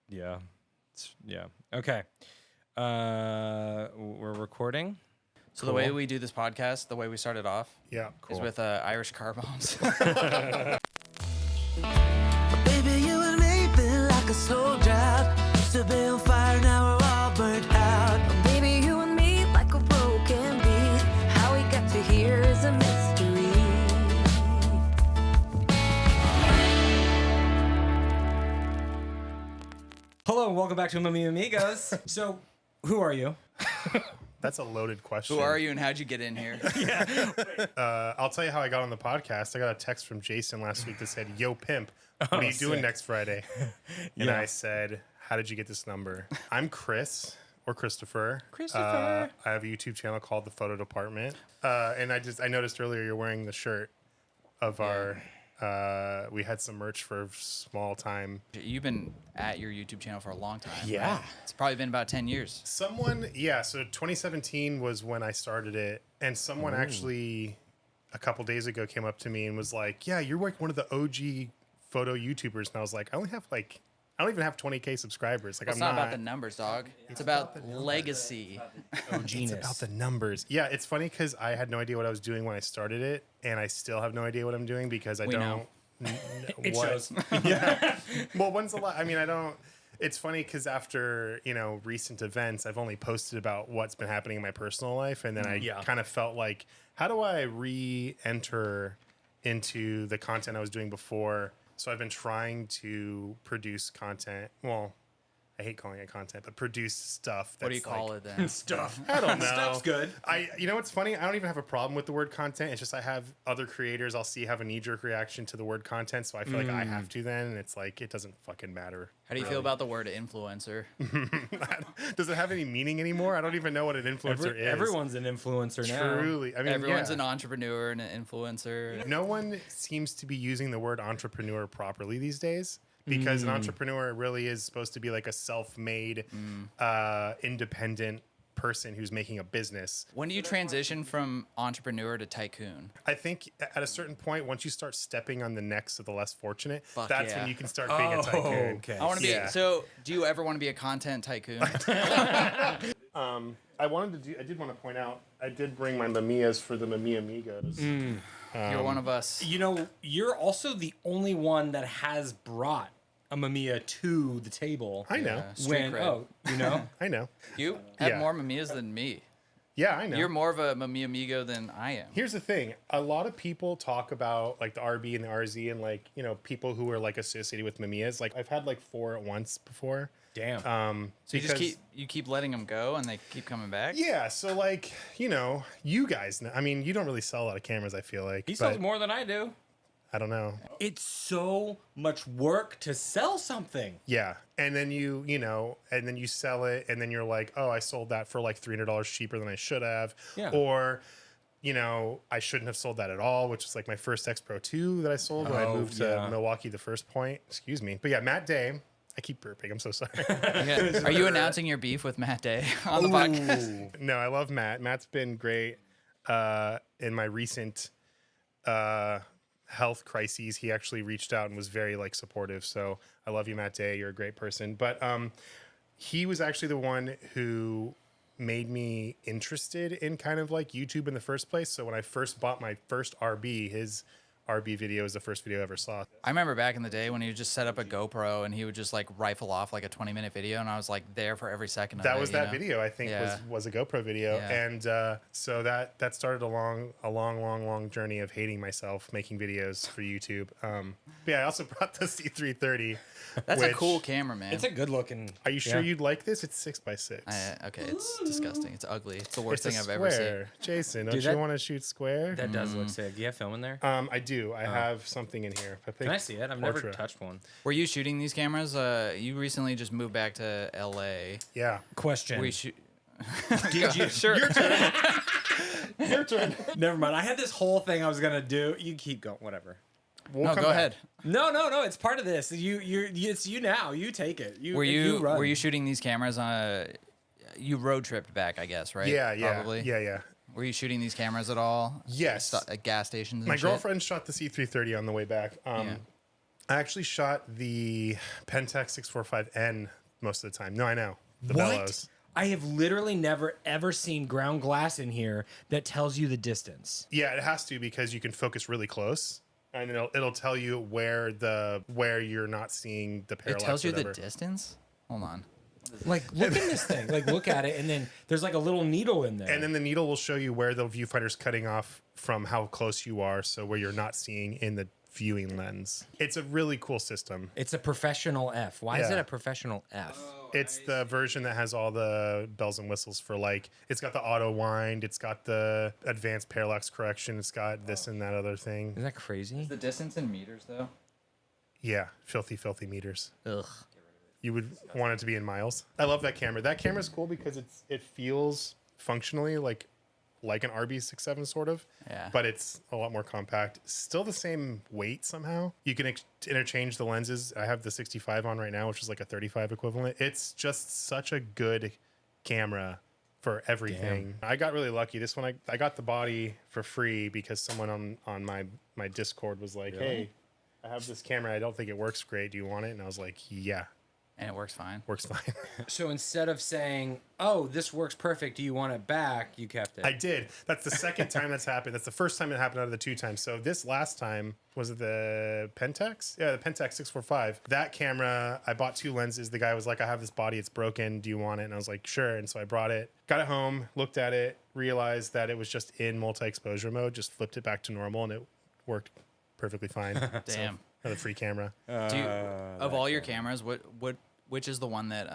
Yeah. Yeah. Okay. We're recording. So the way we do this podcast, the way we started off, is with Irish car bombs. Baby, you and me been like a slow drought. Used to be on fire, now we're all burnt out. Baby, you and me like a broken beat. How we got to here is a mystery. Hello, and welcome back to Mamiyamigos. So, who are you? That's a loaded question. Who are you and how'd you get in here? I'll tell you how I got on the podcast. I got a text from Jason last week that said, "Yo, pimp, what are you doing next Friday?" And I said, "How did you get this number?" I'm Chris or Christopher. Christopher. I have a YouTube channel called The Photo Department, and I noticed earlier you're wearing the shirt of our. We had some merch for small time. You've been at your YouTube channel for a long time. Yeah. Right? It's probably been about 10 years. So 2017 was when I started it, and someone actually a couple days ago came up to me and was like, "Yeah, you're like one of the OG photo YouTubers," and I was like, I don't even have 20K subscribers. Like, It's not about the numbers, dog. It's about legacy. It's about the numbers. Yeah, it's funny because I had no idea what I was doing when I started it, and I still have no idea what I'm doing because I don't. It shows. Yeah. Well, when's the last? I mean, I don't. It's funny because after recent events, I've only posted about what's been happening in my personal life, and then I kind of felt like, how do I re-enter into the content I was doing before? So I've been trying to produce content. Well, I hate calling it content, but produce stuff. That's What do you call it then? Stuff. I don't know. Stuff's good. You know what's funny? I don't even have a problem with the word content. It's just I have other creators I'll see have a knee-jerk reaction to the word content, so I feel like I have to then, and it's like it doesn't fucking matter. How do you feel about the word influencer? Does it have any meaning anymore? I don't even know what an influencer is. Everyone's an influencer now. Truly. I mean, Everyone's an entrepreneur and an influencer. No one seems to be using the word entrepreneur properly these days. Because an entrepreneur really is supposed to be like a self-made, independent person who's making a business. When do you transition from entrepreneur to tycoon? I think at a certain point, once you start stepping on the necks of the less forfortunate, Fuck that's yeah. when you can start being a tycoon. Okay. I want to be. Yeah. So, do you ever want to be a content tycoon? I did want to point out, I did bring my Mamiyas for the Mamiyamigos. You're one of us. You're also the only one that has brought a Mamiya to the table. I know. Street cred. I know. You have Yeah. more Mamiyas than me. Yeah, I know. You're more of a Mamiyamigo than I am. Here's the thing. A lot of people talk about like the RB and the RZ and like, people who are like associated with Mamiyas. Like I've had like 4 at once before. Damn. So you keep letting them go and they keep coming back? Yeah, so like, you guys know, I mean, you don't really sell a lot of cameras, I feel like. He but sells more than I do. I don't know. It's so much work to sell something. Yeah. And then and then you sell it and then you're like, "Oh, I sold that for like $300 cheaper than I should have." Yeah. Or I shouldn't have sold that at all, which is like my first X Pro 2 that I sold when I moved to Milwaukee the first point. Excuse me. But yeah, Matt Day. I keep burping. I'm so sorry. Yeah. Are you announcing your beef with Matt Day on the podcast? No, I love Matt. Matt's been great in my recent health crises. He actually reached out and was very like supportive. So I love you, Matt Day. You're a great person. But he was actually the one who made me interested in kind of like YouTube in the first place. So when I first bought my first RB, his RB video is the first video I ever saw. I remember back in the day when he would just set up a GoPro and he would just like rifle off like a 20-minute video, and I was like there for every second of it. That was that video, I think, was a GoPro video. Yeah. And so that started a long journey of hating myself making videos for YouTube. But yeah, I also brought the C330. That's a cool camera, man. It's a good looking. Are you sure you'd like this? It's 6x6. Okay, it's disgusting. It's ugly. It's the worst It's thing a I've ever seen. square. Jason, don't Dude, you want to shoot square? That does look sick. Do you have film in there? I do. I have something in here. Can I see it? I've never touched one. Were you shooting these cameras? You recently just moved back to LA. Yeah. Question. Were you shoot? Did you? Sure. Your turn. Your turn. Never mind. I had this whole thing I was gonna do. You keep going. Whatever. We'll No, come go back. ahead. No. It's part of this. It's you now. You take it. Were you run. shooting these cameras on a? You road tripped back, I guess, right? Yeah. Probably. Yeah. Were you shooting these cameras at all? Yes. At gas stations and My shit? girlfriend shot the C330 on the way back. Yeah. I actually shot the Pentax 645N most of the time. No, I know. The What? bellows. I have literally never ever seen ground glass in here that tells you the distance. Yeah, it has to because you can focus really close. And it'll tell you where you're not seeing the It parallax. tells you or the whatever. distance. Hold on. Like, look at this thing. Like, look at it, and then there's like a little needle in there. And then the needle will show you where the viewfinder's cutting off from how close you are, so where you're not seeing in the viewing lens. It's a really cool system. It's a professional F. Why is Yeah. it a professional F? It's the version that has all the bells and whistles for like, it's got the auto wind, it's got the advanced parallax correction, it's got this and that other thing. Isn't that crazy? Is the distance in meters though? Yeah, filthy meters. Ugh. You would want it to be in miles. I love that camera. That camera's cool because it feels functionally like an RB67 sort of. Yeah. But it's a lot more compact. Still the same weight somehow. You can interchange the lenses. I have the 65 on right now, which is like a 35 equivalent. It's just such a good camera for everything. I got really lucky. This one I got the body for free because someone on my Discord was like, "Hey, I have this camera. I don't think it works great. Do you want it?" And I was like, "Yeah, And it works fine. works fine." So instead of saying, "Oh, this works perfect. Do you want it back?" You kept it. I did. That's the second time that's happened. That's the first time it happened out of the 2 times. So this last time, was it the Pentax? Yeah, the Pentax 645. That camera, I bought 2 lenses. The guy was like, "I have this body. It's broken. Do you want it?" And I was like, "Sure." And so I brought it, got it home, looked at it, realized that it was just in multi-exposure mode, just flipped it back to normal, and it worked perfectly fine. Damn. For the free camera. Do you, of all your cameras, which is the one that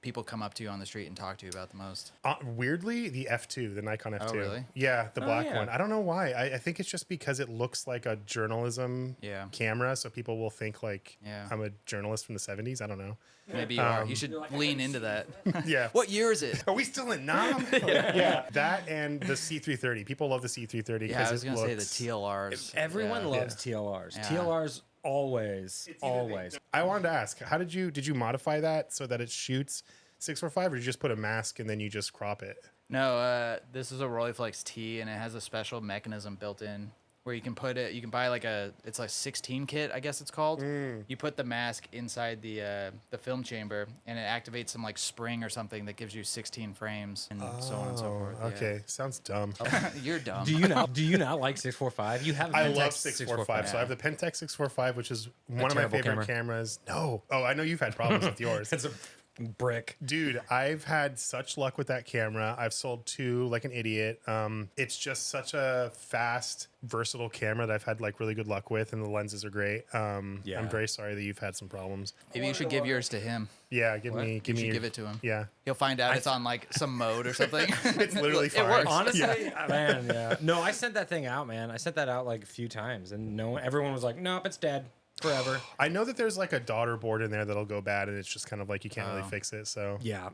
people come up to you on the street and talk to you about the most? Weirdly, the F2, the Nikon F2. really? Yeah, the black yeah. one. I don't know why. I think it's just because it looks like a journalism camera, so people will think like I'm a journalist from the 70s. I don't know. Maybe you are. You should lean into that. Yeah. What year is it? Are we still in Nam? Yeah. That and the C330. People love the C330 Yeah, I was it gonna say the looks... TLRs. Everyone Yeah. loves TLRs. Yeah. TLRs always. I wanted to ask, did you modify that so that it shoots 645, or did you just put a mask and then you just crop it? No, this is a Rolleiflex T, and it has a special mechanism built in where you can put it. You can buy it's like 16 kit, I guess it's called. You put the mask inside the film chamber, and it activates some like spring or something that gives you 16 frames and so on and so forth. Yeah. Okay, sounds dumb. You're dumb. Do you not like 645? You have a I Pentax love 645. So I have the Pentax 645, which is one of my terrible favorite camera. cameras. No. Oh, I know you've had problems with yours. It's a brick. Dude, I've had such luck with that camera. I've sold 2 like an idiot. It's just such a fast, versatile camera that I've had like really good luck with, and the lenses are great. I'm very sorry that you've had some problems. Maybe you should give yours to him. Yeah, give me You should your- give it to him. Yeah. He'll find out it's on like some mode or something. It's literally It fine. works. Honestly, man, yeah. No, I sent that thing out, man. I sent that out like a few times, and everyone was like, "Nope, it's dead forever." I know that there's like a daughter board in there that'll go bad, and it's just kind of like you can't really fix it. So Yeah,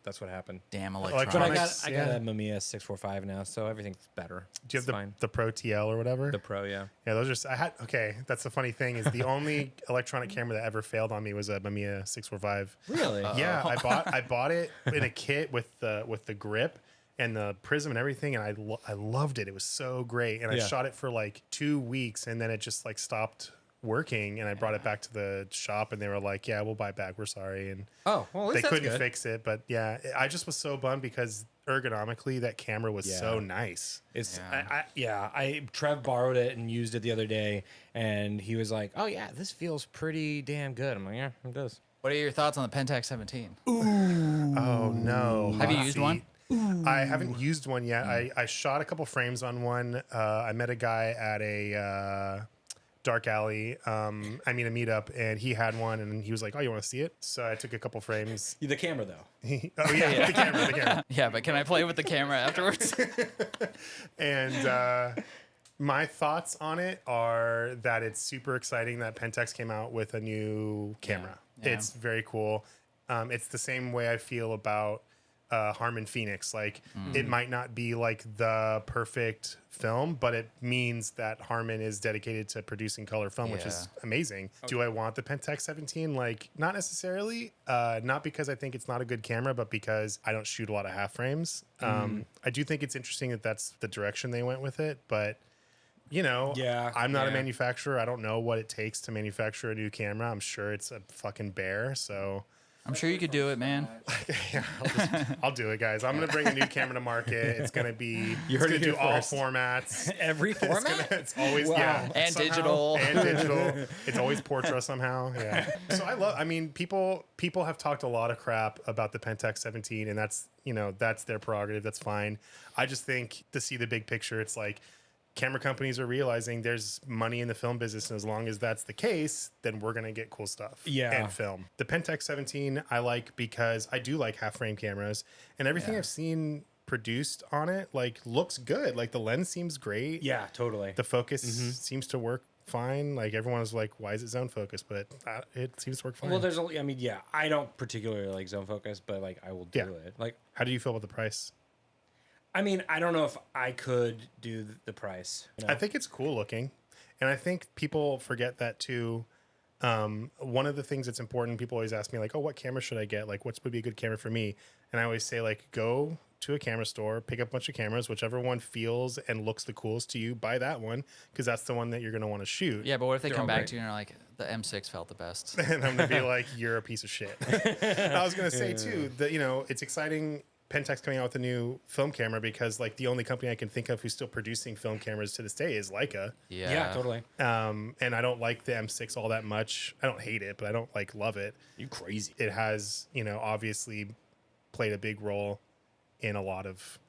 that's what happened. Damn But electronics. I got a Mamiya 645 now, so everything's better. do you have It's fine. the Pro TL or whatever? The Pro, yeah. Yeah, those are. Okay, that's the funny thing is the only electronic camera that ever failed on me was a Mamiya 645. Really? Yeah, I bought it in a kit with the grip and the prism and everything, and I loved it. It was so great, and I Yeah. shot it for like 2 weeks, and then it just like stopped working, and I brought it back to the shop, and they were like, "Yeah, we'll buy it back. We're sorry." And Oh, well, at least they that's couldn't good. fix it, but yeah, I just was so bummed because ergonomically that camera was so nice. It's Yeah. Trev borrowed it and used it the other day, and he was like, "Oh yeah, this feels pretty damn good." I'm like, "Yeah, it does." What are your thoughts on the Pentax 17? Oh no! Have you Hot used seat. one? I haven't used one yet. I shot a couple frames on one. I met a guy at a dark alley. A meetup, and he had one, and he was like, "Oh, you want to see it?" So I took a couple frames. The camera though. Oh yeah, the camera. Yeah, but can I play with the camera afterwards? And my thoughts on it are that it's super exciting that Pentax came out with a new camera. Yeah. It's very cool. It's the same way I feel about Harman Phoenix. Like, it might not be like the perfect film, but it means that Harman is dedicated to producing color film, which is amazing. Okay. Do I want the Pentax 17? Like, not necessarily. Not because I think it's not a good camera, but because I don't shoot a lot of half frames. I do think it's interesting that that's the direction they went with it, but you know, Yeah. I'm not a Yeah. manufacturer. I don't know what it takes to manufacture a new camera. I'm sure it's a fucking bear. So I'm sure you could do it, man. yeah, I'll do it, guys. I'm gonna bring a new camera to market. It's gonna be You it's heard gonna it do here all first. formats. Every format? It's always Wow. yeah, And somehow, digital. and digital. It's always Portra somehow. Yeah. So I mean, people have talked a lot of crap about the Pentax 17, and that's that's their prerogative. That's fine. I just think to see the big picture, it's like camera companies are realizing there's money in the film business, and as long as that's the case, then we're gonna get cool stuff. Yeah. And film. The Pentax 17 I like because I do like half frame cameras, and everything I've seen produced on it like looks good. Like the lens seems great. Yeah, totally. The focus seems to work fine. Like everyone was like, why is it zone focus? But it seems to work fine. Well, I mean, yeah, I don't particularly like zone focus, but like I will do it. Like, how do you feel about the price? I mean, I don't know if I could do the price. I think it's cool looking, and I think people forget that too. One of the things that's important, people always ask me like, oh, what camera should I get? Like, what's would be a good camera for me? And I always say like, go to a camera store, pick up a bunch of cameras, whichever one feels and looks the coolest to you, buy that one, because that's the one that you're going to want to shoot. Yeah, but what if they They're come all back great. to you and are like, the M6 felt the best? And I'm going to be like, you're a piece of shit. I was going to say too that, it's exciting. Pentax coming out with a new film camera because like the only company I can think of who's still producing film cameras to this day is Leica. Yeah, totally. And I don't like the M6 all that much. I don't hate it, but I don't like love it. You crazy. It has, obviously played a big role in a lot of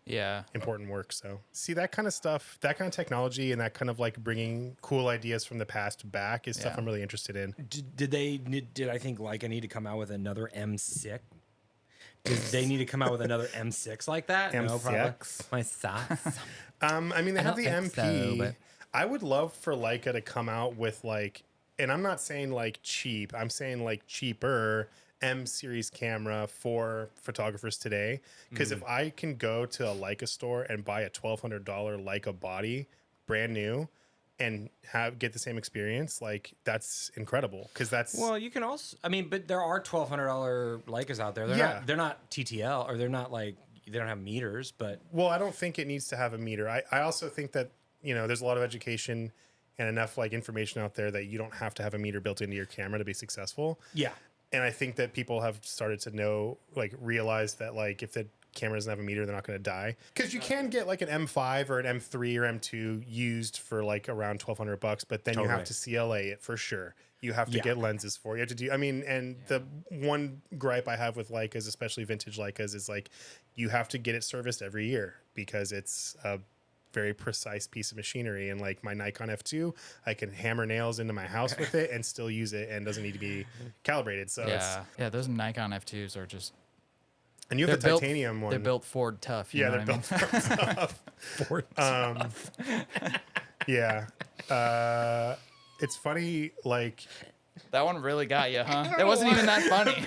important work. So see that kind of stuff, that kind of technology and that kind of like bringing cool ideas from the past back is stuff I'm really interested in. Did I think Leica need to come out with another M6? Did they need to come out with another M6 like that? No, probably. M6? My thoughts. I mean, they have the don't MP. think so, but- I would love for Leica to come out with like, and I'm not saying like cheap, I'm saying like cheaper M series camera for photographers today. Because if I can go to a Leica store and buy a $1,200 Leica body, brand new, and get the same experience, like that's incredible. Because that's Well, you can also, I mean, but there are $1,200 Leicas out there. They're not TTL, or they're not like, they don't have meters, but well, I don't think it needs to have a meter. I also think that there's a lot of education and enough like information out there that you don't have to have a meter built into your camera to be successful. yeah. And I think that people have started to realize that like if the camera doesn't have a meter, they're not going to die. Because you can get like an M5 or an M3 or M2 used for like around $1,200, but then you have to CLA it for sure. You have to get lenses for it. You have to do. I mean, and the one gripe I have with Leicas, especially vintage Leicas, is like you have to get it serviced every year because it's a very precise piece of machinery. And like my Nikon F2, I can hammer nails into my house with it and still use it and doesn't need to be calibrated. So Those Nikon F2s are just. And you have the titanium one. They're built Ford tough. You know they're what I mean? built Ford tough. Ford tough. Yeah. It's funny, like That one really got you, huh? It wasn't even that funny.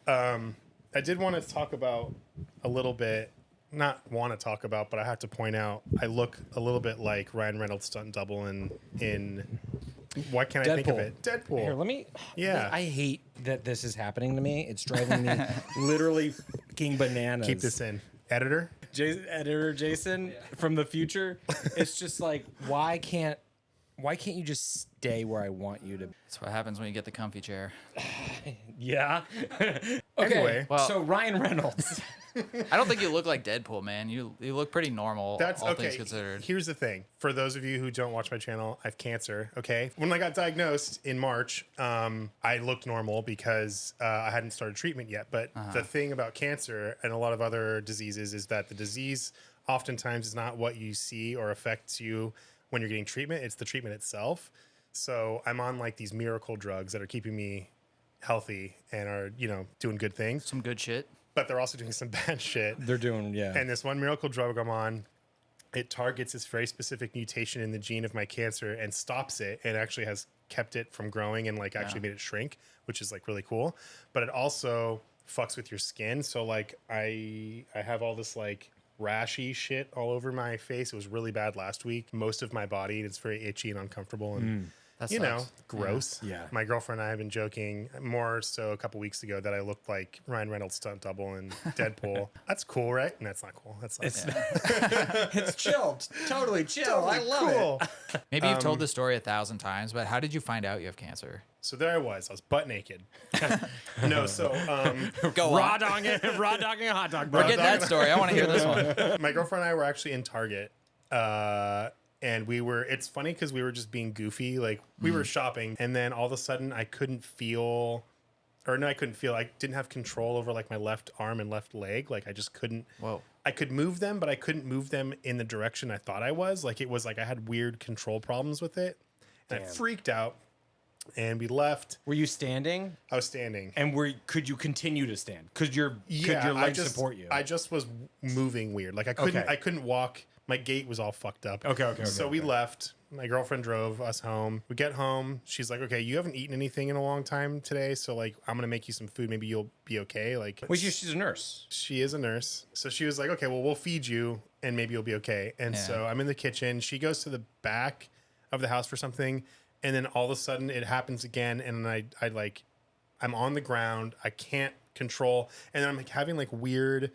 I did want to talk about a little bit, not want to talk about, but I have to point out I look a little bit like Ryan Reynolds' stunt double in why can't I think of it? Deadpool. Here, let me. Yeah. I hate that this is happening to me. It's driving me literally fucking bananas. Keep this in. Editor? Editor Jason from the future. It's just like, why can't you just stay where I want you to? That's what happens when you get the comfy chair. Yeah. Okay. Anyway. Well- so Ryan Reynolds. I don't think you look like Deadpool, man. You look pretty normal, That's all okay. things considered. Here's the thing. For those of you who don't watch my channel, I have cancer. Okay. When I got diagnosed in March, I looked normal because I hadn't started treatment yet. But the thing about cancer and a lot of other diseases is that the disease oftentimes is not what you see or affects you when you're getting treatment. It's the treatment itself. So I'm on like these miracle drugs that are keeping me healthy and are, doing good things. Some good shit. But they're also doing some bad shit. They're doing, yeah. And this one miracle drug I'm on, it targets this very specific mutation in the gene of my cancer and stops it, and actually has kept it from growing and like actually made it shrink, which is like really cool. But it also fucks with your skin. So like I have all this like rashy shit all over my face. It was really bad last week. Most of my body, it's very itchy and uncomfortable. And That you know, sucks. gross. Yeah. My girlfriend and I have been joking more so a couple weeks ago that I looked like Ryan Reynolds' stunt double in Deadpool. That's cool, right? And that's not cool. That's not It's chill. Totally chill. I love cool. it. Maybe you've told this story 1,000 times, but how did you find out you have cancer? So there I was butt naked. No, so Go Raw on. dogging a hot dog. Bro. Forget that story. I want to hear this one. my girlfriend and I were actually in Target. And it's funny because we were just being goofy. Like we were shopping and then all of a sudden I didn't have control over like my left arm and left leg. Like I just couldn't. Whoa. I could move them, but I couldn't move them in the direction I thought I was. Like it was like I had weird control problems with it. And I freaked out and we left. Were you standing? I was standing. And could you continue to stand? Could your legs support you? I just was moving weird. Like I couldn't walk. My gait was all fucked up. Okay. So we left. My girlfriend drove us home. We get home. She's like, okay, you haven't eaten anything in a long time today. So like, I'm going to make you some food. Maybe you'll be okay. Like, Wait, she's a nurse. She is a nurse. So she was like, okay, well, we'll feed you and maybe you'll be okay. And so I'm in the kitchen. She goes to the back of the house for something. And then all of a sudden it happens again. And I'm on the ground. I can't control. And then I'm like having like weird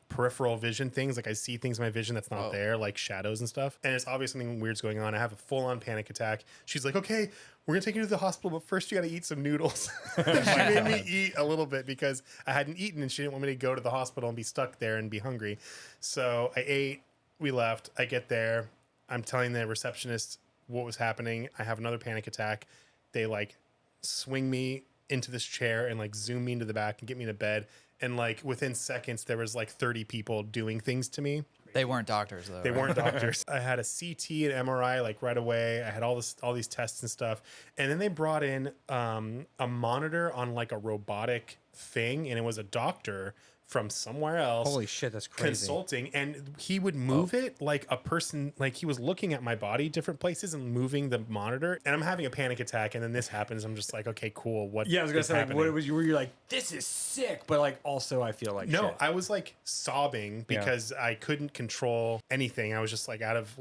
peripheral vision things. Like I see things in my vision that's not there, like shadows and stuff. And it's obvious something weird's going on. I have a full-on panic attack. She's like, okay, we're gonna take you to the hospital, but first you gotta eat some noodles. She made me eat a little bit because I hadn't eaten and she didn't want me to go to the hospital and be stuck there and be hungry. So I ate, we left. I get there. I'm telling the receptionist what was happening. I have another panic attack. They like swing me into this chair and like zoom me into the back and get me into bed. And like within seconds, there was like 30 people doing things to me. They weren't doctors though. They weren't doctors. I had a CT and MRI like right away. I had all these tests and stuff. And then they brought in a monitor on like a robotic thing, and it was a doctor from somewhere else. Holy shit, that's crazy. Consulting, and he would move it like a person, like he was looking at my body different places and moving the monitor. And I'm having a panic attack, and then this happens. I'm just like, okay, cool. What? Yeah, I was gonna is say, like, happening? what was you? Were you like, this is sick, but like also I feel like No, shit. I was like sobbing because I couldn't control anything. I was just like out of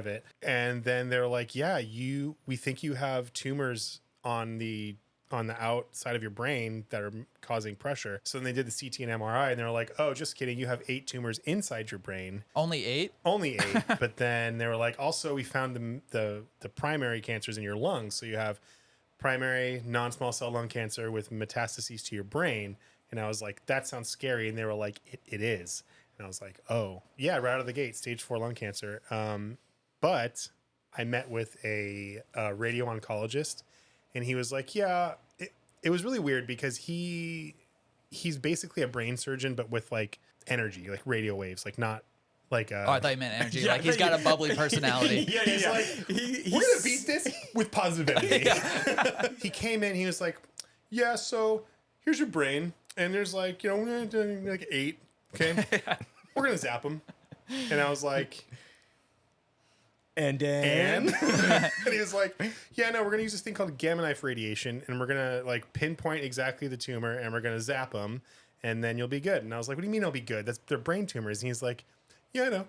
it. And then they're like, yeah, we think you have tumors on the outside of your brain that are causing pressure. So then they did the CT and MRI and they're like, oh, just kidding. You have 8 tumors inside your brain. Only 8? Only 8. But then they were like, also we found the primary cancers in your lungs. So you have primary non-small cell lung cancer with metastases to your brain. And I was like, that sounds scary. And they were like, it is. And I was like, oh yeah, right out of the gate, stage 4 lung cancer. But I met with a radio oncologist and he was like, yeah, it was really weird because he's basically a brain surgeon, but with like energy, like radio waves, like not like Oh, I thought you meant energy. Yeah, like he's got a bubbly personality. Yeah, he's like, we're gonna beat this with positive energy. He came in, he was like, yeah, so here's your brain, and there's like, we're gonna do like 8, okay? We're gonna zap them. And I was like, and and he was like, yeah, no, we're gonna use this thing called gamma knife radiation, and we're gonna like pinpoint exactly the tumor, and we're gonna zap them, and then you'll be good. And I was like, what do you mean I'll be good? That's their brain tumors. And he's like, yeah, I know.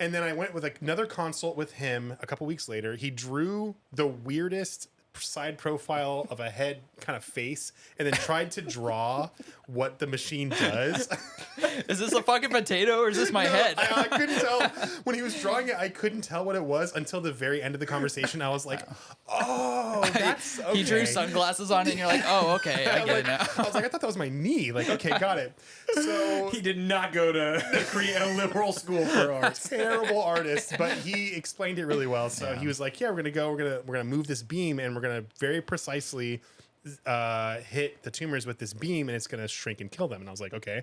And then I went with another consult with him a couple weeks later. He drew the weirdest side profile of a head kind of face and then tried to draw what the machine does. Is this a fucking potato or is this my head? I couldn't tell. When he was drawing it, I couldn't tell what it was until the very end of the conversation. I was like, oh, that's okay. He drew sunglasses on it and you're like, oh, okay, I get it now. I was like, I thought that was my knee. Like, okay, got it. So he did not go to a liberal school for art. Terrible artist, but he explained it really well. So he was like, yeah, we're gonna move this beam and we're gonna very precisely hit the tumors with this beam and it's gonna shrink and kill them. And I was like, okay.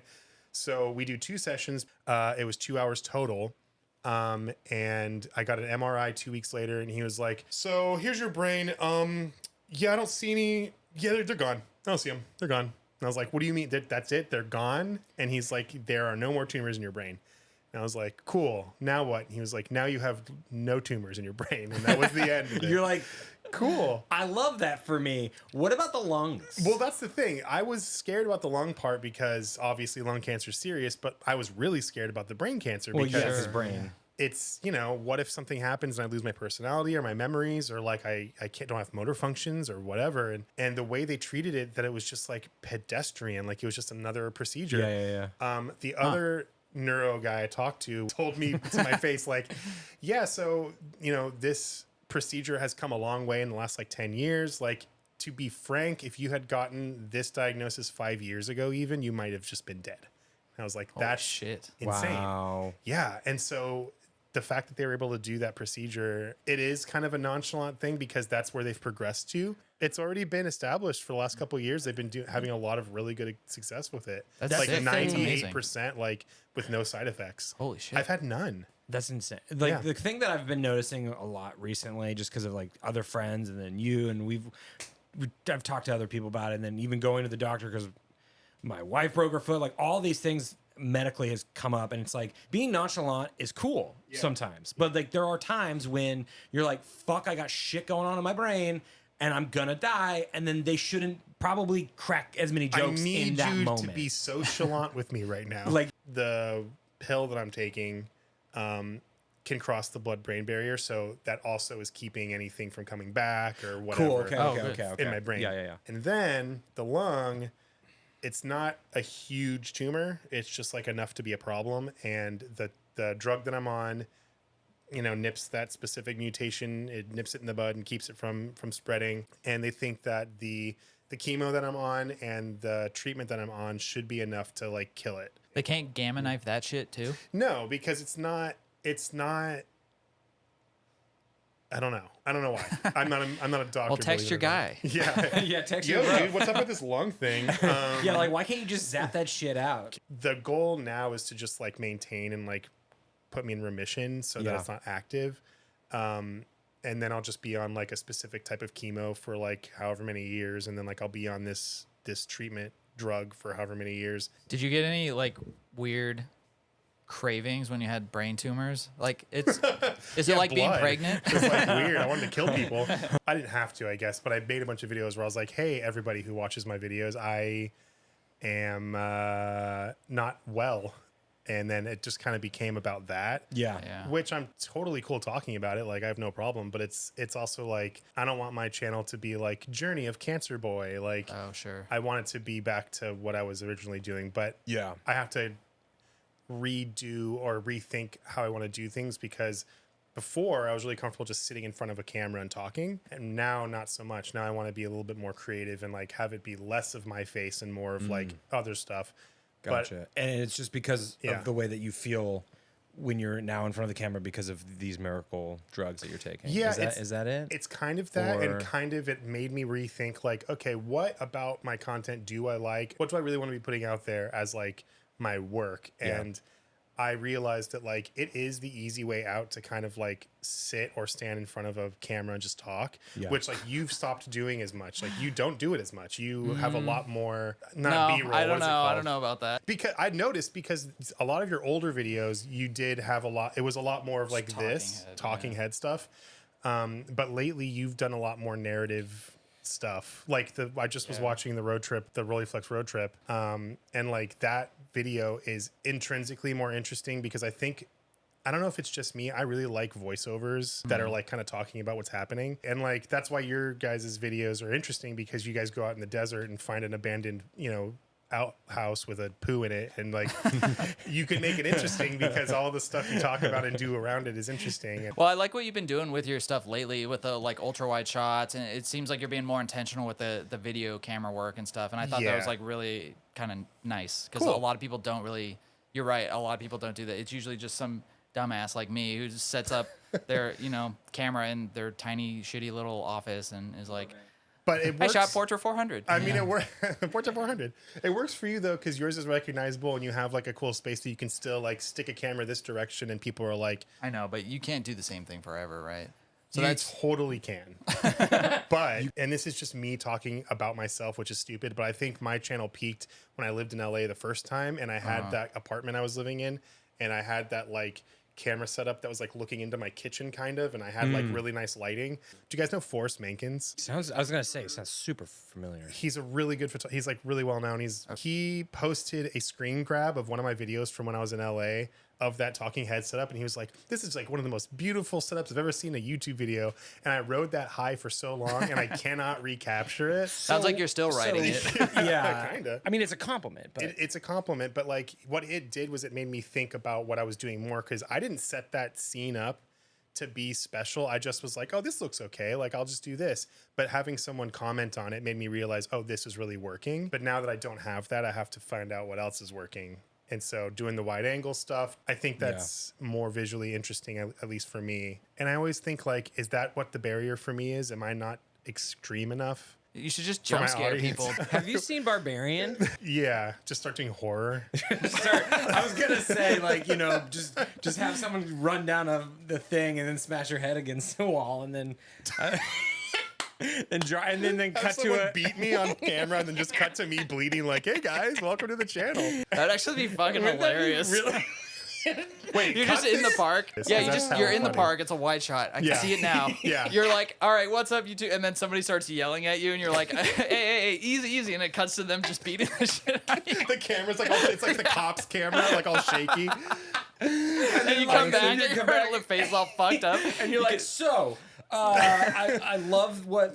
So we do 2 sessions. It was 2 hours total. And I got an MRI 2 weeks later and he was like, so here's your brain. Yeah, I don't see any. Yeah, they're gone. I don't see them. They're gone. And I was like, what do you mean? That's it? They're gone? And he's like, there are no more tumors in your brain. And I was like, cool. Now what? And he was like, now you have no tumors in your brain. And that was the end of it. You're like, cool. I love that for me. What about the lungs? Well, that's the thing. I was scared about the lung part because obviously lung cancer is serious, but I was really scared about the brain cancer Well, because yeah, it's his brain. it's, you know, what if something happens and I lose my personality or my memories, or like I don't have motor functions or whatever. And the way they treated it, that it was just like pedestrian, like it was just another procedure. The other neuro guy I talked to told me to my face, like, yeah, so, you know, this procedure has come a long way in the last like 10 years. Like, to be frank, if you had gotten this diagnosis 5 years ago, even, you might have just been dead. And I was like, that's shit. Insane. Wow. Yeah. And so the fact that they were able to do that procedure, it is kind of a nonchalant thing because that's where they've progressed to. It's already been established for the last couple of years. They've been having a lot of really good success with it. That's like sick. 98%, like with no side effects. Holy shit. I've had none. That's insane. Like the thing that I've been noticing a lot recently, just because of like other friends and then you, and I've talked to other people about it, and then even going to the doctor because my wife broke her foot, like all these things medically has come up, and it's like being nonchalant is cool sometimes, but like there are times when you're like, fuck, I got shit going on in my brain and I'm gonna die, and then they shouldn't probably crack as many jokes in that moment. I need you to be so chalant with me right now. Like the pill that I'm taking can cross the blood-brain barrier, so that also is keeping anything from coming back or whatever. Cool. Okay. In my brain. Yeah. And then the lung, it's not a huge tumor. It's just like enough to be a problem. And the drug that I'm on, you know, nips that specific mutation. It nips it in the bud and keeps it from spreading. And they think that the chemo that I'm on and the treatment that I'm on should be enough to like kill it. They can't gamma knife that shit too? No, because it's not. I don't know why. I'm not a doctor. Well, text your guy. Yeah. Text Yo, your bro. dude, what's up with this lung thing? Yeah, like why can't you just zap that shit out? The goal now is to just like maintain and like put me in remission so that it's not active. And then I'll just be on like a specific type of chemo for like however many years, and then like I'll be on this treatment drug for however many years. Did you get any like weird cravings when you had brain tumors? Like is it like being pregnant? It's like weird. I wanted to kill people. I didn't have to, I guess, but I made a bunch of videos where I was like, hey, everybody who watches my videos, I am not well. And then it just kind of became about that. Yeah. Which I'm totally cool talking about it. Like I have no problem, but it's also like, I don't want my channel to be like Journey of Cancer Boy. Like, oh, sure. I want it to be back to what I was originally doing, but Yeah. I have to redo or rethink how I want to do things, because before I was really comfortable just sitting in front of a camera and talking, and now not so much. Now I want to be a little bit more creative and like have it be less of my face and more of like other stuff. Gotcha. And it's just because of the way that you feel when you're now in front of the camera because of these miracle drugs that you're taking. Yeah. Is that it? It's kind of that, and kind of it made me rethink like, okay, what about my content do I like? What do I really want to be putting out there as like my work? And I realized that like it is the easy way out to kind of like sit or stand in front of a camera and just talk, which like you've stopped doing as much. Like you don't do it as much. You have a lot more B-roll. I don't know. I don't know about that. Because I noticed, because a lot of your older videos, you did have a lot. It was a lot more of like talking head stuff. But lately you've done a lot more narrative stuff. Like I just was watching the Rolleiflex road trip. And like that video is intrinsically more interesting because I don't know if it's just me. I really like voiceovers that are like kind of talking about what's happening. And like, that's why your guys' videos are interesting, because you guys go out in the desert and find an abandoned, you know, outhouse with a poo in it, and like you can make it interesting because all the stuff you talk about and do around it is interesting. Well, I like what you've been doing with your stuff lately with the like ultra wide shots, and it seems like you're being more intentional with the video camera work and stuff, and I thought that was like really kind of nice, because a lot of people don't really, you're right, a lot of people don't do that. It's usually just some dumbass like me who just sets up their, you know, camera in their tiny shitty little office and is like, but it works. I shot Portrait 400. I mean, it works. Portrait 400. It works for you though, because yours is recognizable, and you have like a cool space that you can still like stick a camera this direction, and people are like, I know, but you can't do the same thing forever, right? So you totally can. But, and this is just me talking about myself, which is stupid, but I think my channel peaked when I lived in LA the first time, and I had that apartment I was living in, and I had that like camera setup that was like looking into my kitchen kind of, and I had like really nice lighting. Do you guys know Forrest Mankins? I was gonna say, it sounds super familiar. He's a really good photographer. He's like really well known. He posted a screen grab of one of my videos from when I was in LA of that talking head setup, and he was like, this is like one of the most beautiful setups I've ever seen in a YouTube video. And I rode that high for so long, and I cannot recapture it. Sounds like you're still writing it. Yeah. Kind of. I mean, it's a compliment, but It's a compliment, but like what it did was it made me think about what I was doing more, because I didn't set that scene up to be special. I just was like, oh, this looks okay. Like, I'll just do this. But having someone comment on it made me realize, oh, this is really working. But now that I don't have that, I have to find out what else is working. And so doing the wide angle stuff, I think that's more visually interesting, at least for me. And I always think, like, is that what the barrier for me is? Am I not extreme enough? You should just jump scare people. have you seen Barbarian? Yeah, just start doing horror. I was gonna say, like, you know, just have someone run down the thing and then smash your head against the wall, and then and then cut to it. Beat me on camera and then just cut to me bleeding. Like, hey guys, welcome to the channel. That'd actually be fucking hilarious. Really? Wait, You're just in the park. Yeah, you're in the funny. park. It's a wide shot. I can see it now. Yeah. You're like, all right, what's up, you two? And then somebody starts yelling at you, and you're like, hey, easy. And it cuts to them just beating the shit out of you. The camera's like, it's like the cop's camera, like all shaky. And then you come back, and your little face all fucked up. And you're like, so... I love what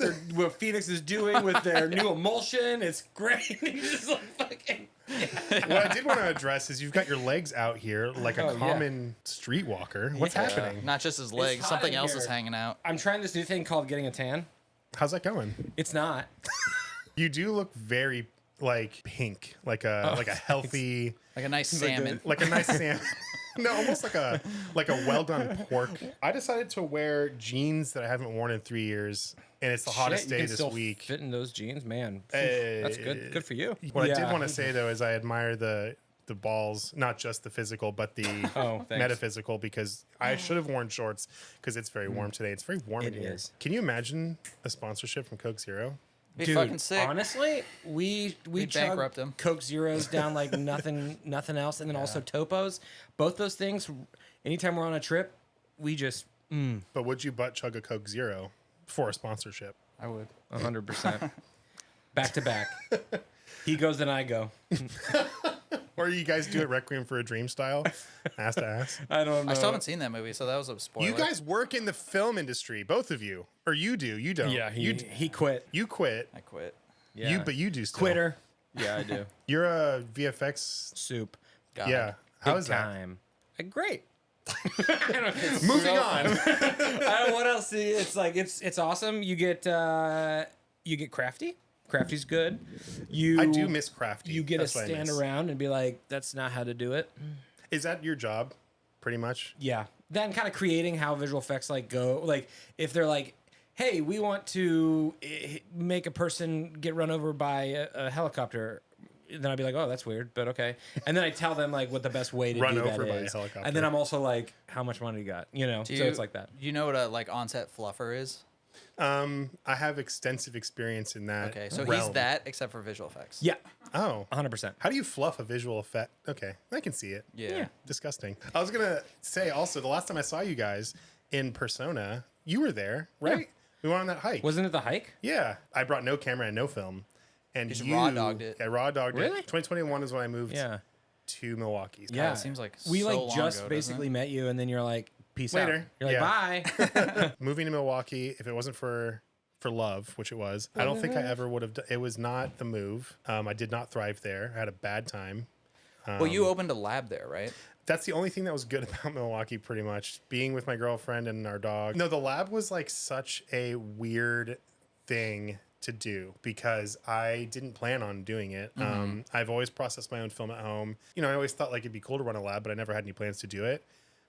Phoenix is doing with their new emulsion. It's great. You're just like fucking... What I did want to address is you've got your legs out here like a common streetwalker. What's happening? Not just his legs. hot Something in else here. is hanging out. I'm trying this new thing called getting a tan. How's that going? It's not. You do look very like pink, like a healthy, Like a nice salmon. like a nice salmon. No, almost like a well done pork. I decided to wear jeans that I haven't worn in 3 years, and it's the hottest day this week. Fit in those jeans, man. Hey. That's good. Good for you. What I did want to say though is I admire the balls, not just the physical, but the metaphysical, because I should have worn shorts because it's very warm today. It's very warm in here. Is. Can you imagine a sponsorship from Coke Zero? Be fucking sick. Honestly, we bankrupt them. Coke Zeros down like nothing else, and then also Topos. Both those things. Anytime we're on a trip, we just. But would you butt chug a Coke Zero for a sponsorship? I would. 100%. Back to back. He goes, then I go. Or you guys do it Requiem for a Dream style, ass to ass. I don't know. I still haven't seen that movie, so that was a spoiler. You guys work in the film industry, both of you, or you do? You don't? Yeah, you he quit. you quit. I quit. Yeah. But you do still. Quitter. Yeah, I do. You're a VFX. Soup. God. Yeah. How Big is that? time. Great. Moving on. I don't know what else. See, it's like it's awesome. You get crafty. Crafty's good. I do miss crafty. You get That's to what I stand miss. around and be like, "That's not how to do it." Is that your job, pretty much? Yeah. Then kind of creating how visual effects like go. Like if they're like, "Hey, we want to make a person get run over by a helicopter." Then I'd be like, "Oh, that's weird, but okay." And then I tell them like what the best way to Run do that over by a is. helicopter. And then I'm also like, "How much money you got?" You know. So it's like that. You know what a like on-set fluffer is? I have extensive experience in that. Okay, so realm. he's that except for visual effects. Yeah. Oh, 100%. how do you fluff a visual effect? Okay, I can see it. Yeah. Disgusting. I was gonna say also, the last time I saw you guys in Persona, you were there, right? Yeah. We went on that hike. Wasn't it the hike? Yeah, I brought no camera and no film, and Just you raw dogged it. I raw dogged Really? it. 2021 is when I moved Yeah. to Milwaukee. Yeah. It seems like We so like long just ago, doesn't basically it? met you, and then you're like, "Peace Later. out." You're like, Yeah. "Bye." Moving to Milwaukee, if it wasn't for love, which it was, I don't think I ever would have. It was not the move. I did not thrive there. I had a bad time. Well, you opened a lab there, right? That's the only thing that was good about Milwaukee, pretty much. Being with my girlfriend and our dog. No, the lab was like such a weird thing to do because I didn't plan on doing it. I've always processed my own film at home. You know, I always thought like it'd be cool to run a lab, but I never had any plans to do it.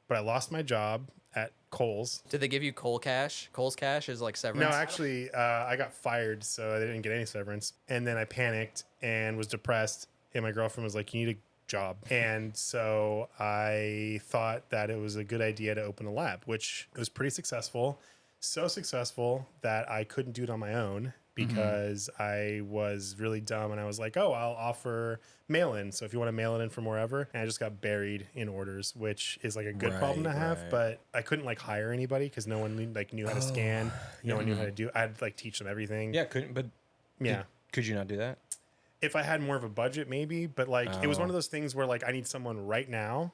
But I lost my job at Kohl's. Did they give you coal cash? Coal's cash is like severance. No, actually, I got fired, so I didn't get any severance. And then I panicked and was depressed. And my girlfriend was like, "You need a job." And so I thought that it was a good idea to open a lab, which was pretty successful. So successful that I couldn't do it on my own because I was really dumb. And I was like, "Oh, I'll offer mail-in. So if you want to mail it in from wherever." And I just got buried in orders, which is like a good problem to have. right. But I couldn't like hire anybody because no one knew how to scan. No one knew how to do. I'd like teach them everything. Yeah, couldn't. But Yeah. could you not do that? If I had more of a budget, maybe. But like, it was one of those things where like I need someone right now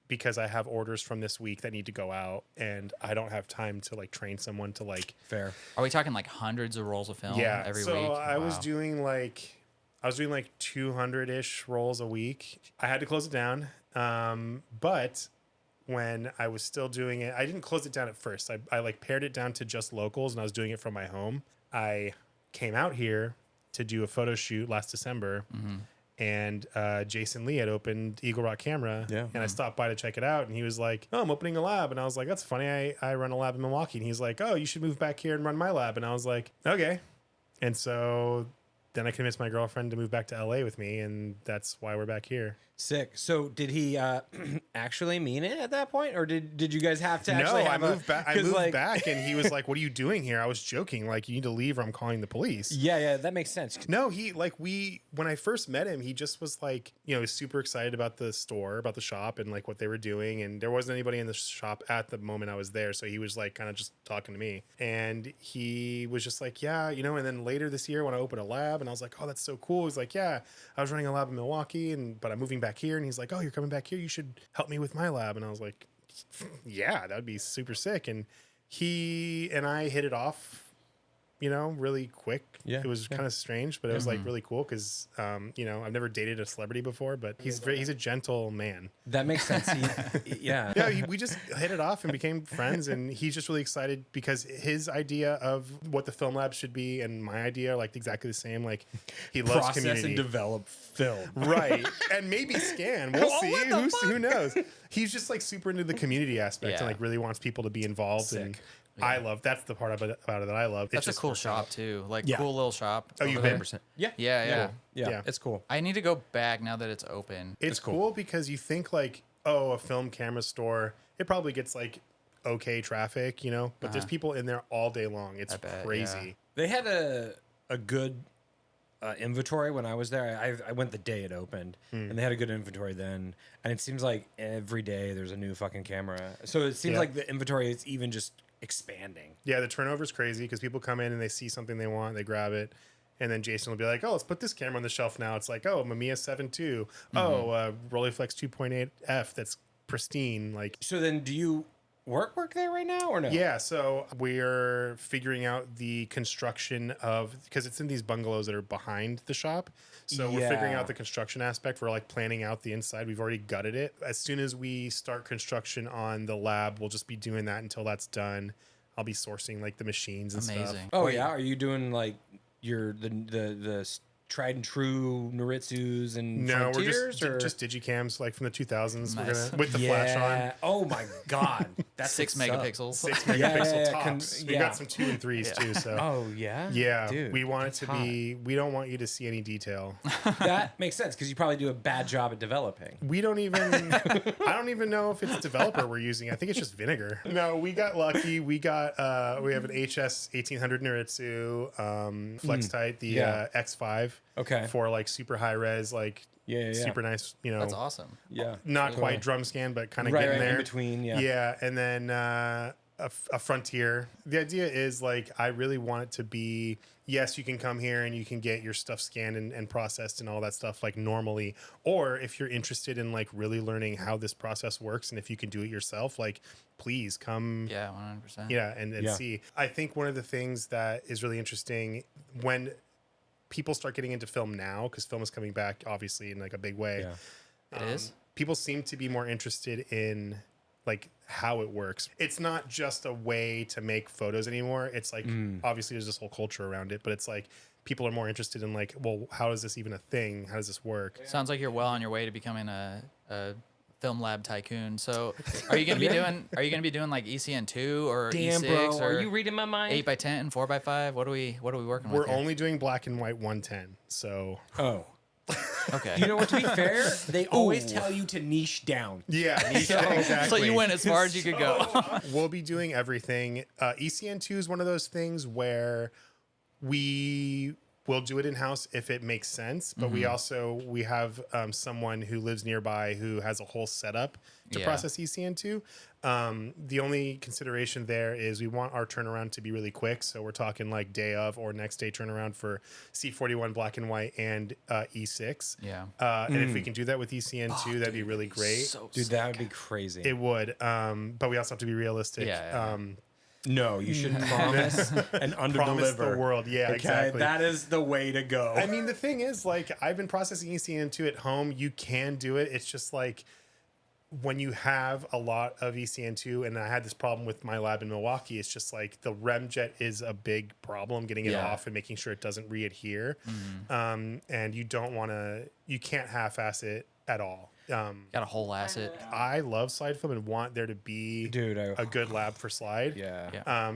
because I have orders from this week that need to go out, and I don't have time to like train someone to like. Fair. Are we talking like hundreds of rolls of film every week? So I was Wow. doing like 200-ish rolls a week. I had to close it down. But when I was still doing it, I didn't close it down at first. I like pared it down to just locals, and I was doing it from my home. I came out here to do a photo shoot last December. And Jason Lee had opened Eagle Rock Camera, and I stopped by to check it out, and he was like, "Oh, I'm opening a lab," and I was like, "That's funny. I run a lab in Milwaukee," and he's like, "Oh, you should move back here and run my lab," and I was like, "Okay," and so then I convinced my girlfriend to move back to LA with me, and that's why we're back here. Sick. So did he actually mean it at that point, or did you guys have to actually No, have I moved like, back, and he was like, "What are you doing here?" I was joking, like, "You need to leave, or I'm calling the police." Yeah, that makes sense. No, when I first met him, he just was like, he was super excited about the store, about the shop, and like what they were doing. And there wasn't anybody in the shop at the moment I was there, so he was like kind of just talking to me. And he was just like, "Yeah, And then later this year when I opened a lab, and I was like, "Oh, that's so cool." He's like, "Yeah, I was running a lab in Milwaukee, but I'm moving back here." And he's like, "Oh, you're coming back here? You should help me with my lab." And I was like, "Yeah, that would be super sick." And he and I hit it off, really quick. Yeah, it was kind of strange, but it was like really cool because, I've never dated a celebrity before, but he's a gentle man. That makes sense. We just hit it off and became friends, and he's just really excited because his idea of what the film lab should be and my idea are like exactly the same. Like, he loves Process community and develop film. Right, and maybe scan. We'll see. Who knows? He's just like super into the community aspect and like really wants people to be involved. Sick. And that's the part about it that I love. That's a cool shop too. Like cool little shop. Oh, you've over been? there. Yeah. Yeah. Yeah, it's cool. I need to go back now that it's open. It's cool because you think like, oh, a film camera store, it probably gets like okay traffic, but there's people in there all day long. It's crazy. Yeah. They had a good inventory when I was there. I went the day it opened, and they had a good inventory then. And it seems like every day there's a new fucking camera. So it seems like the inventory is even just expanding. Yeah, the turnover is crazy because people come in and they see something they want, they grab it. And then Jason will be like, "Oh, let's put this camera on the shelf now." It's like, "Oh, Mamiya 330. Oh, Rolleiflex 2.8F. That's pristine." Like, so then do you work there right now or no? Yeah, so we're figuring out the construction because it's in these bungalows that are behind the shop. So we're figuring out the construction aspect. We're like planning out the inside. We've already gutted it. As soon as we start construction on the lab, we'll just be doing that until that's done. I'll be sourcing like the machines and stuff. Oh yeah, are you doing like the tried and true Noritsus and Frontiers, we're just digicams like from the 2000s. We're gonna with the flash on. Oh my god, that's 6 megapixels. 6 megapixel tops. We got some 2 and 3s too. So yeah, dude, we want it to be. We don't want you to see any detail. That makes sense because you probably do a bad job at developing. We don't even. I don't even know if it's developer we're using. I think it's just vinegar. No, we got lucky. We got. We have an HS 1800 Noritsu, Flex Tight, the X5. Okay. For like super high res, like super nice, That's awesome. Yeah. Not quite drum scan, but kind of getting there. In between, Yeah, and then a Frontier. The idea is like I really want it to be, yes, you can come here and you can get your stuff scanned and processed and all that stuff like normally. Or if you're interested in like really learning how this process works and if you can do it yourself, like please come. Yeah, 100%. Yeah, and see. I think one of the things that is really interesting when people start getting into film now, because film is coming back obviously in like a big way. It is. People seem to be more interested in like how it works. It's not just a way to make photos anymore. It's like obviously there's this whole culture around it, but it's like people are more interested in like, well, how is this even a thing? How does this work? Sounds like you're well on your way to becoming a film lab tycoon. So are you gonna be doing like ECN2 or Damn, E6 bro, or are you reading my mind? 8x10 and 4x5? What are we working with? We're only doing black and white 110. So okay. You know what? To be fair, they always tell you to niche down. Yeah, exactly. So you went as far as you could go. We'll be doing everything. ECN2 is one of those things where we we'll do it in house if it makes sense. But we have someone who lives nearby who has a whole setup to process ECN2. The only consideration there is we want our turnaround to be really quick. So we're talking like day of or next day turnaround for C41 black and white and E6. Yeah. And if we can do that with ECN2, that'd be really great. So Dude, that would be crazy. It would. But we also have to be realistic. Yeah. No, you shouldn't promise and Promise underdeliver. the world. Yeah, exactly. That is the way to go. I mean, the thing is, like, I've been processing ECN2 at home. You can do it. It's just like when you have a lot of ECN2, and I had this problem with my lab in Milwaukee, it's just like the REM jet is a big problem, getting it off and making sure it doesn't re-adhere. And you can't half-ass it at all. Got a whole asset. I love slide film and want there to be a good lab for slide. Yeah.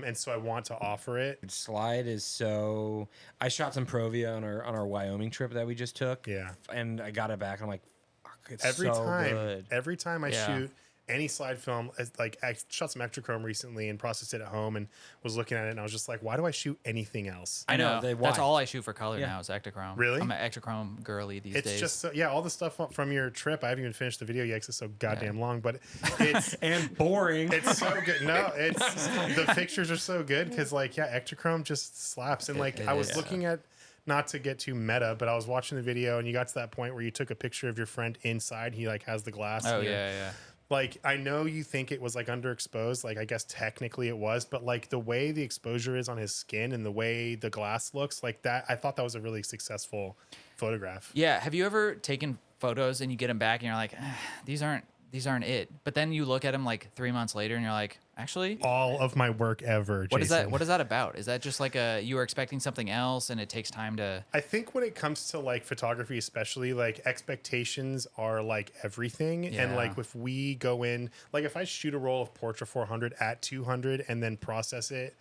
And so I want to offer it. Slide is so. I shot some Provia on our Wyoming trip that we just took. Yeah. And I got it back. And I'm like, fuck, it's Every so good. time I shoot any slide film, like I shot some Ectrochrome recently and processed it at home and was looking at it and I was just like, why do I shoot anything else? I know. Why? That's all I shoot for color now is Ectochrome. Really? I'm an Ectochrome girly these days. It's just all the stuff from your trip. I haven't even finished the video yet because it's so goddamn long, but it's and boring. It's so good. No, it's the pictures are so good because Ectrochrome just slaps. And I was looking at, not to get too meta, but I was watching the video and you got to that point where you took a picture of your friend inside. He has the glass. Oh yeah. Like, I know you think it was underexposed. Like, I guess technically it was, but the way the exposure is on his skin and the way the glass looks like that, I thought that was a really successful photograph. Yeah. Have you ever taken photos and you get them back and you're like, these aren't it. But then you look at them 3 months later and you're like, actually, all of my work ever. What is that? What is that about? Is that just you were expecting something else and it takes time to? I think when it comes to photography, especially expectations are everything. Yeah. And if we go in, if I shoot a roll of Portra 400 at 200 and then process it,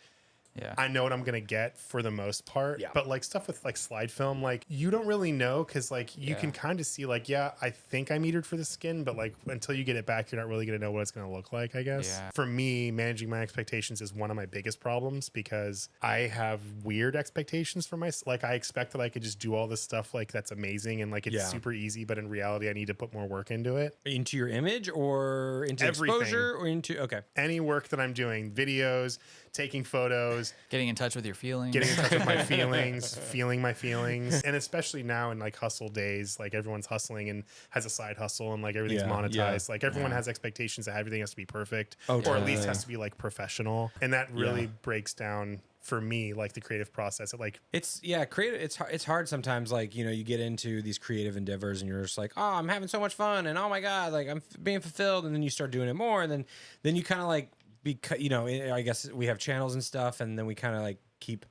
yeah, I know what I'm gonna get for the most part. Yeah. But stuff with slide film, you don't really know because you can kind of see I think I metered for the skin, but until you get it back, you're not really gonna know what it's gonna look like. I guess for me, managing my expectations is one of my biggest problems because I have weird expectations for myself. I expect that I could just do all this stuff that's amazing and it's super easy, but in reality, I need to put more work into it. Into your image or into everything. Exposure or into any work that I'm doing, videos, taking photos, getting in touch with your feelings, getting in touch with my feelings, feeling my feelings. And especially now in hustle days, everyone's hustling and has a side hustle and everything's monetized. Everyone has expectations that everything has to be perfect or at least has to be professional. And that really breaks down for me, the creative process. It's creative. It's hard sometimes. You get into these creative endeavors and you're just like, oh, I'm having so much fun. And oh my God, I'm being fulfilled. And then you start doing it more. And then you kind of because I guess we have channels and stuff, and then we kind of keep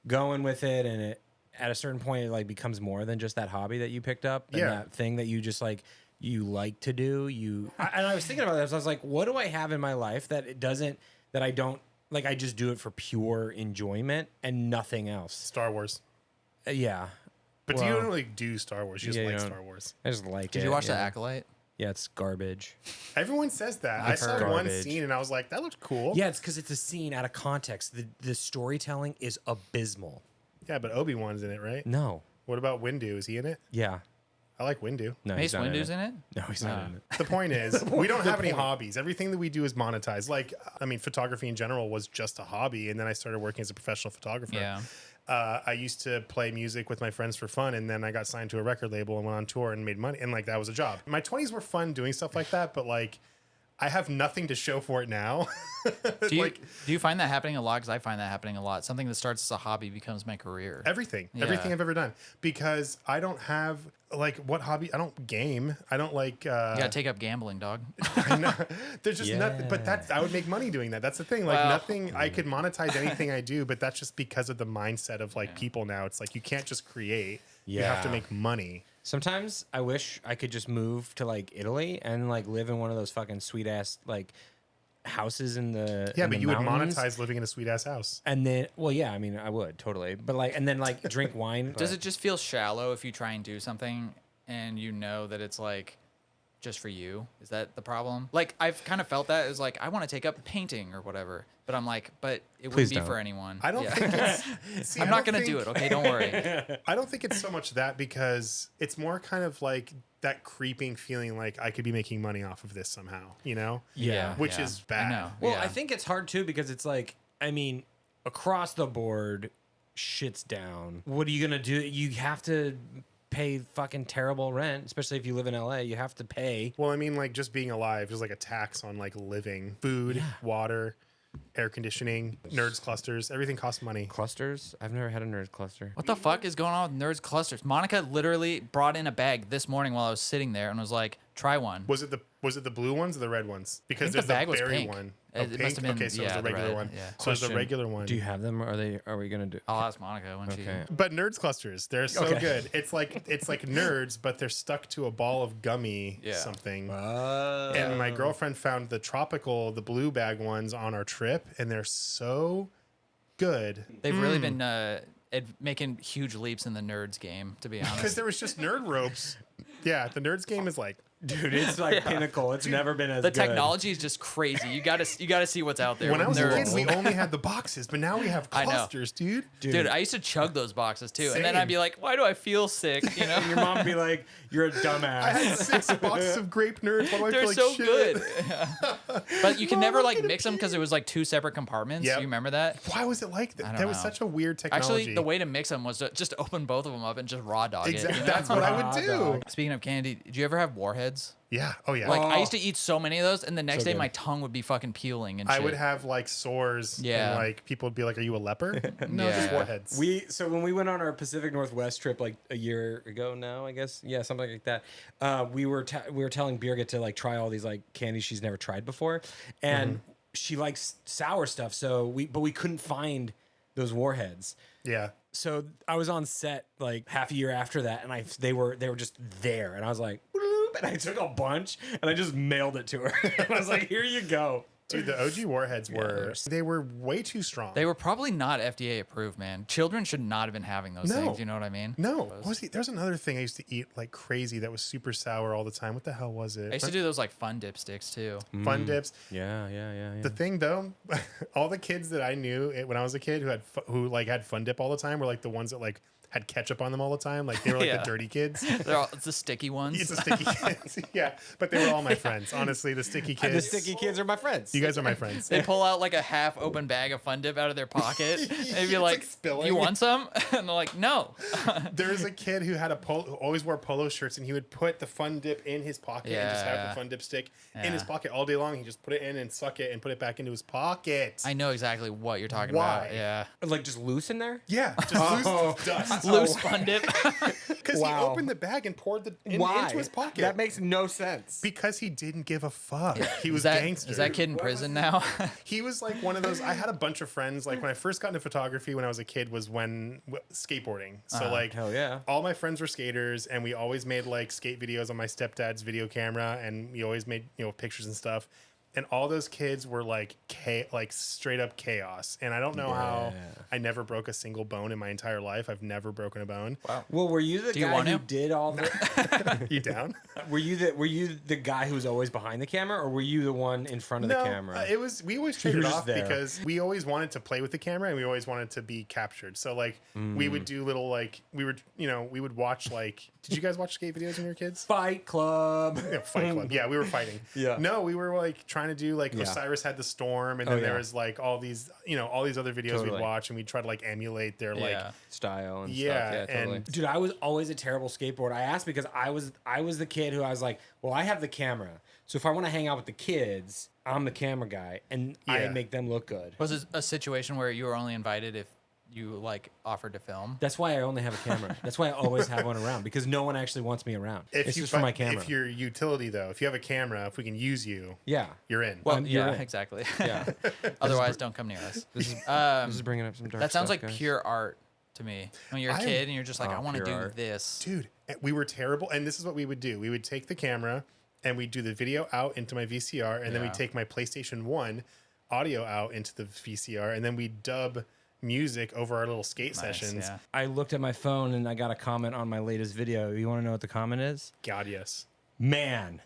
going with it, and it at a certain point it becomes more than just that hobby that you picked up and that thing that you just you like to do. And I was thinking about this. I was like, what do I have in my life that I don't I just do it for pure enjoyment and nothing else. Star Wars. Yeah. But you don't really do Star Wars. You just like Star Wars. I just like it. Did you watch The Acolyte? Yeah, it's garbage. Everyone says that. I saw one scene and I was like, that looked cool. Yeah, it's because it's a scene out of context. The storytelling is abysmal. Yeah, but Obi-Wan's in it, right? No. What about Windu? Is he in it? Yeah. I like Windu. No, Mace Windu's in it? No, he's not in it. The point is, we don't have any hobbies. Everything that we do is monetized. Photography in general was just a hobby, and then I started working as a professional photographer. Yeah. I used to play music with my friends for fun, and then I got signed to a record label and went on tour and made money, and that was a job. My 20s were fun doing stuff like that, but I have nothing to show for it now. Do you find that happening a lot? Because I find that happening a lot. Something that starts as a hobby becomes my career. Everything I've ever done, because I don't have what hobby. I don't game. I don't you gotta take up gambling, dog. I know. There's just nothing. But I would make money doing that. That's the thing. Nothing. I could monetize anything I do, but that's just because of the mindset of people now. It's you can't just create. You have to make money. Sometimes I wish I could just move to Italy and live in one of those fucking sweet ass houses in the but you mountains. Would monetize living in a sweet ass house. And then I would totally. But and then drink wine. Does it just feel shallow if you try and do something and you know that it's just for you? Is that the problem? Like, I've kind of felt that. It's like, I want to take up painting or whatever. But I'm like, but it wouldn't be for anyone. I don't think it's... See, I'm not going to do it, okay? Don't worry. I don't think it's so much that, because it's more kind of like that creeping feeling like I could be making money off of this somehow, you know? Yeah. Which is bad. I know. Well, I think it's hard too, because it's like, I mean, across the board, shit's down. What are you going to do? You have to pay fucking terrible rent, especially if you live in LA. You have to pay. Well, I mean, like, just being alive is like a tax on like living, food, water, air conditioning, nerds clusters. Everything costs money. Clusters? I've never had a nerd cluster. What the fuck is going on with Nerds Clusters? Monica literally brought in a bag this morning while I was sitting there and was like, try one. Was it the blue ones or the red ones? Because the there's bag the was berry pink. one. It must have been, okay, so it's the the regular red, one. yeah. So it's the regular one. Do you have them, or are we gonna do? I'll ask Monica when she. But nerds clusters, they're so good. It's like nerds, but they're stuck to a ball of gummy something. And my girlfriend found the blue bag ones on our trip, and they're so good. They've really been making huge leaps in the nerds game, to be honest. Because there was just nerd ropes. Yeah, the nerds game is like, Dude, it's like pinnacle. It's never been as the good. technology is just crazy. You gotta see what's out there. when I was a nerds. kid, we only had the boxes, but now we have I know. clusters, dude. Dude, I used to chug those boxes too, and then Same. I'd be like, "Why do I feel sick?" You know, And your mom would be like, "You're a dumbass." I had 6 boxes of grape nerds. Why do I they're feel like so shit? good. But you can never like mix them because it was like 2 separate compartments. Yep. You remember that? Why was it like that? I don't That was know. such a weird technology. Actually, the way to mix them was to just open both of them up and just raw dog exactly. it. You know? That's what I would do. dog. Speaking of candy, did you ever have warheads? Yeah. Oh yeah. Like I used to eat so many of those, and the next So day good. my tongue would be fucking peeling and I shit. would have like sores. Yeah. And like people would be like, "Are you a leper?" No, Yeah. just warheads. So when we went on our Pacific Northwest trip like a year ago now, I guess, yeah, something like that. We were telling Birgit to like try all these like candies she's never tried before, and she likes sour stuff. So we couldn't find those warheads. Yeah. So I was on set like half a year after that, and they were just there, and I was like, "Bloop," and I took a bunch and I just mailed it to her. I was like, "Here you go." Dude, the OG warheads they were way too strong. They were probably not FDA approved, man. Children should not have been having those things. You know what I mean? No. There's another thing I used to eat like crazy that was super sour all the time. What the hell was it? I used to do those like fun dipsticks too. Fun dips. Yeah. The thing though, all the kids that I knew when I was a kid who had fun dip all the time were like the ones that like had ketchup on them all the time. Like they were like the dirty kids. It's the sticky ones. It's the sticky kids. Yeah. But they were all my friends. Honestly, the sticky kids. The sticky kids are my friends. You guys are my friends. They pull out like a half open bag of Fun Dip out of their pocket. They'd be like, spilling. "You want some?" And they're like, "No." There was a kid who had who always wore polo shirts, and he would put the Fun Dip in his pocket and just have the Fun Dip stick in his pocket all day long. He just put it in and suck it and put it back into his pocket. I know exactly what you're talking Why? about. Yeah. Like just loose in there. Yeah, just loose dust. Loose Fun Dip. Because he opened the bag and poured into his pocket. That makes no sense. Because he didn't give a fuck. He was Is that, gangster. is that kid in prison now? He was like one of those. I had a bunch of friends. Like when I first got into photography when I was a kid was when skateboarding. So like hell yeah. all my friends were skaters, and we always made like skate videos on my stepdad's video camera, and we always made pictures and stuff. And all those kids were like straight up chaos. And I don't know how I never broke a single bone in my entire life. I've never broken a bone. Wow. Well, were you the guy who did all the? You down? Were you the guy who was always behind the camera, or were you the one in front of the camera? We always traded were just off there. because we always wanted to play with the camera, and we always wanted to be captured. So like we would do little we would watch like. Did you guys watch skate videos when you were kids? Fight Club. Yeah, Fight Club. Yeah, we were fighting. Yeah. No, we were like trying to do like Osiris had the Storm, and then there was like all these other videos we'd watch, and we'd try to like emulate their like style and Yeah, stuff. Yeah, totally. and- Dude, I was always a terrible skateboarder. I asked because I was the kid who I was like, well, I have the camera, so if I want to hang out with the kids, I'm the camera guy, and I make them look good. Was it a situation where you were only invited if you like offered to film? That's why I only have a camera. That's why I always have one around, because no one actually wants me around. It's just for my camera. If you're utility though, if you have a camera, if we can use you, you're in. Well, you're yeah, in. exactly. Yeah. Otherwise, don't come near us. This is bringing up some dark That sounds stuff, like guys. pure art to me. When you're a kid and you're just like, I want to pure do art. this. Dude, we were terrible, and this is what we would do. We would take the camera and we'd do the video out into my VCR, and then we'd take my PlayStation 1 audio out into the VCR, and then we'd dub music over our little skate sessions. Yeah. I looked at my phone and I got a comment on my latest video. You want to know what the comment is? God, yes. Man,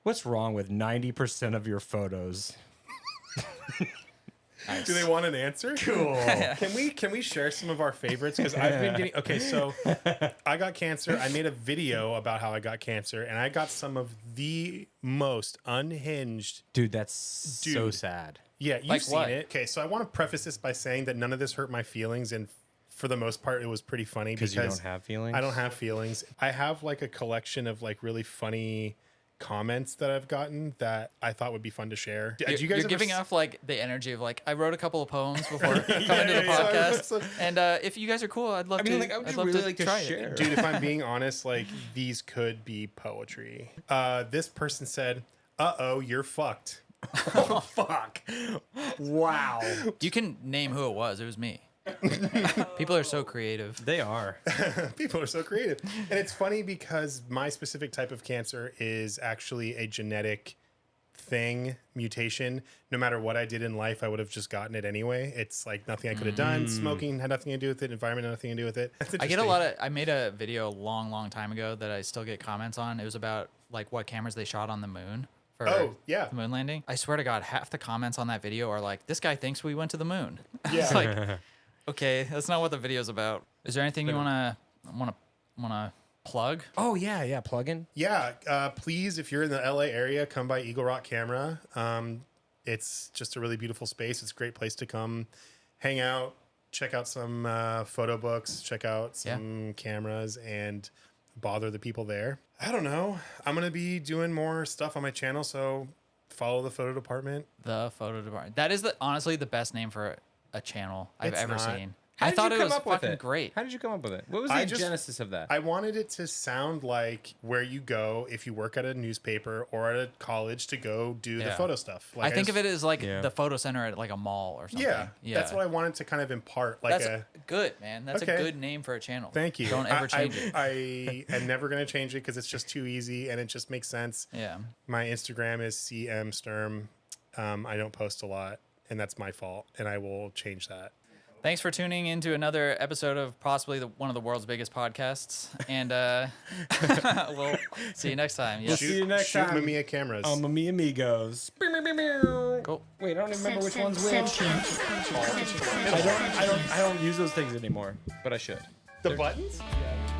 What's wrong with 90% of your photos? Nice. Do they want an answer? Cool. Can we share some of our favorites? Because I've been getting so I got cancer. I made a video about how I got cancer, and I got some of the most unhinged. Dude, that's so sad. Yeah, you've seen it. Okay, so I want to preface this by saying that none of this hurt my feelings, and for the most part, it was pretty funny because you don't have feelings. I don't have feelings. I have like a collection of like really funny comments that I've gotten that I thought would be fun to share. You're giving off like the energy of like I wrote a couple of poems before coming to the podcast, and if you guys are cool, I'd love to. Like, I'd love really to try share it. Dude, if I'm being honest, like these could be poetry. This person said, "Uh-oh, you're fucked." Oh fuck! Wow. You can name who it was. It was me. People are so creative. They are. People are so creative. And it's funny because my specific type of cancer is actually a genetic thing, mutation. No matter what I did in life, I would have just gotten it anyway. It's like nothing I could have done. Smoking had nothing to do with it. Environment had nothing to do with it. I get a lot of, I made a video a long time ago that I still get comments on. It was about like what cameras they shot on the moon. For the moon landing. I swear to God, half the comments on that video are like, this guy thinks we went to the moon. Yeah. It's like, okay, that's not what the video's about. Is there anything you wanna plug? Oh yeah, plug-in. Yeah, please, if you're in the LA area, come by Eagle Rock Camera. It's just a really beautiful space. It's a great place to come hang out, check out some photo books, check out some cameras, and bother the people there. I don't know. I'm gonna be doing more stuff on my channel, so follow the photo department. The photo department. That is honestly the best name for a channel I've ever seen. I thought it was fucking great. How did you come up with it? What was the genesis of that? I wanted it to sound like where you go if you work at a newspaper or at a college to go do the photo stuff. Like I think of it as like the photo center at like a mall or something. Yeah, that's what I wanted to kind of impart. Like that's good, man. That's a good name for a channel. Thank you. Don't ever change it. I am never going to change it because it's just too easy and it just makes sense. Yeah. My Instagram is CM Sturm. I don't post a lot, and that's my fault, and I will change that. Thanks for tuning into another episode of possibly one of the world's biggest podcasts. And we'll see you next time. We'll see you next time. Shoot Mamiya cameras. On Mamiyamigos. Cool. Wait, I don't even remember which one's which. I don't use those things anymore, but I should. The buttons? Yeah.